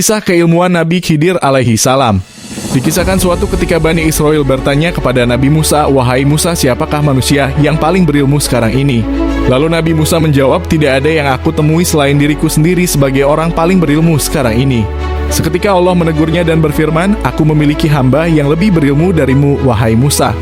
Kisah keilmuan Nabi Khidir alaihi salam. Dikisahkan suatu ketika Bani Israel bertanya kepada Nabi Musa, "Wahai Musa, siapakah manusia yang paling berilmu sekarang ini?" Lalu Nabi Musa menjawab, "Tidak ada yang aku temui selain diriku sendiri sebagai orang paling berilmu sekarang ini." Seketika Allah menegurnya dan berfirman, "Aku memiliki hamba yang lebih berilmu darimu, wahai Musa."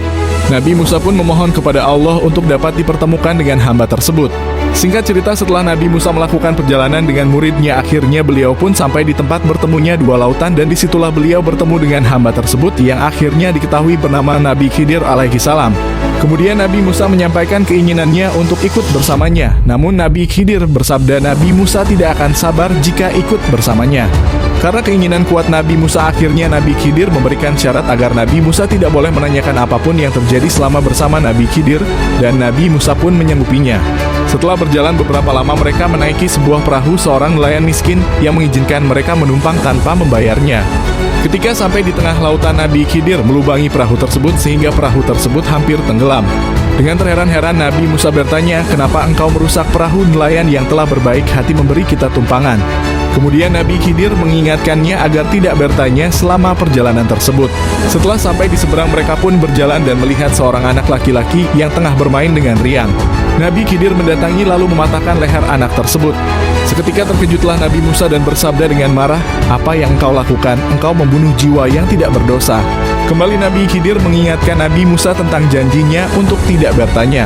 Nabi Musa pun memohon kepada Allah untuk dapat dipertemukan dengan hamba tersebut. Singkat cerita, setelah Nabi Musa melakukan perjalanan dengan muridnya, akhirnya beliau pun sampai di tempat bertemunya dua lautan, dan disitulah beliau bertemu dengan hamba tersebut yang akhirnya diketahui bernama Nabi Khidir alaihi salam. Kemudian Nabi Musa menyampaikan keinginannya untuk ikut bersamanya. Namun Nabi Khidir bersabda Nabi Musa tidak akan sabar jika ikut bersamanya. Karena keinginan kuat Nabi Musa, akhirnya Nabi Khidir memberikan syarat agar Nabi Musa tidak boleh menanyakan apapun yang terjadi selama bersama Nabi Khidir, dan Nabi Musa pun menyanggupinya. Setelah berjalan beberapa lama, mereka menaiki sebuah perahu seorang nelayan miskin yang mengizinkan mereka menumpang tanpa membayarnya. Ketika sampai di tengah lautan, Nabi Khidir melubangi perahu tersebut sehingga perahu tersebut hampir tenggelam. Dengan terheran-heran, Nabi Musa bertanya, "Kenapa engkau merusak perahu nelayan yang telah berbaik hati memberi kita tumpangan?" Kemudian Nabi Khidir mengingatkannya agar tidak bertanya selama perjalanan tersebut. Setelah sampai di seberang, mereka pun berjalan dan melihat seorang anak laki-laki yang tengah bermain dengan riang. Nabi Khidir mendatangi lalu mematahkan leher anak tersebut. Seketika terkejutlah Nabi Musa dan bersabda dengan marah, "Apa yang engkau lakukan? Engkau membunuh jiwa yang tidak berdosa." Kembali Nabi Khidir mengingatkan Nabi Musa tentang janjinya untuk tidak bertanya.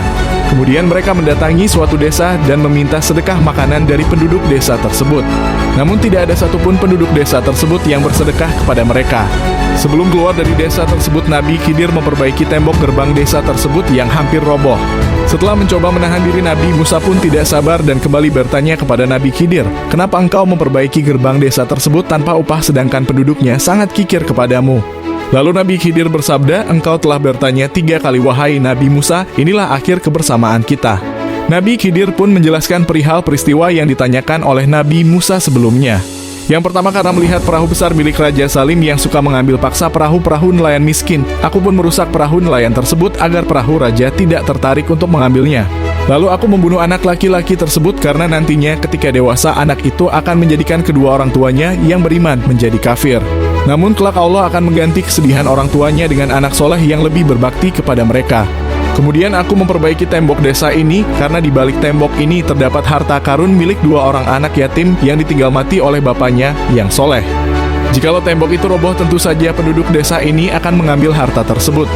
Kemudian mereka mendatangi suatu desa dan meminta sedekah makanan dari penduduk desa tersebut. Namun tidak ada satupun penduduk desa tersebut yang bersedekah kepada mereka. Sebelum keluar dari desa tersebut, Nabi Khidir memperbaiki tembok gerbang desa tersebut yang hampir roboh. Setelah mencoba menahan diri, Nabi Musa pun tidak sabar dan kembali bertanya kepada Nabi Khidir, "Kenapa engkau memperbaiki gerbang desa tersebut tanpa upah sedangkan penduduknya sangat kikir kepadamu?" Lalu Nabi Khidir bersabda, "Engkau telah bertanya 3 kali, wahai Nabi Musa, inilah akhir kebersamaan kita." Nabi Khidir pun menjelaskan perihal peristiwa yang ditanyakan oleh Nabi Musa sebelumnya. Yang pertama, karena melihat perahu besar milik Raja Salim yang suka mengambil paksa perahu-perahu nelayan miskin, aku pun merusak perahu nelayan tersebut agar perahu raja tidak tertarik untuk mengambilnya. Lalu aku membunuh anak laki-laki tersebut karena nantinya ketika dewasa anak itu akan menjadikan kedua orang tuanya yang beriman menjadi kafir. Namun kelak Allah akan mengganti kesedihan orang tuanya dengan anak soleh yang lebih berbakti kepada mereka. Kemudian aku memperbaiki tembok desa ini karena di balik tembok ini terdapat harta karun milik 2 orang anak yatim yang ditinggal mati oleh bapaknya yang soleh. Jikalau tembok itu roboh, tentu saja penduduk desa ini akan mengambil harta tersebut.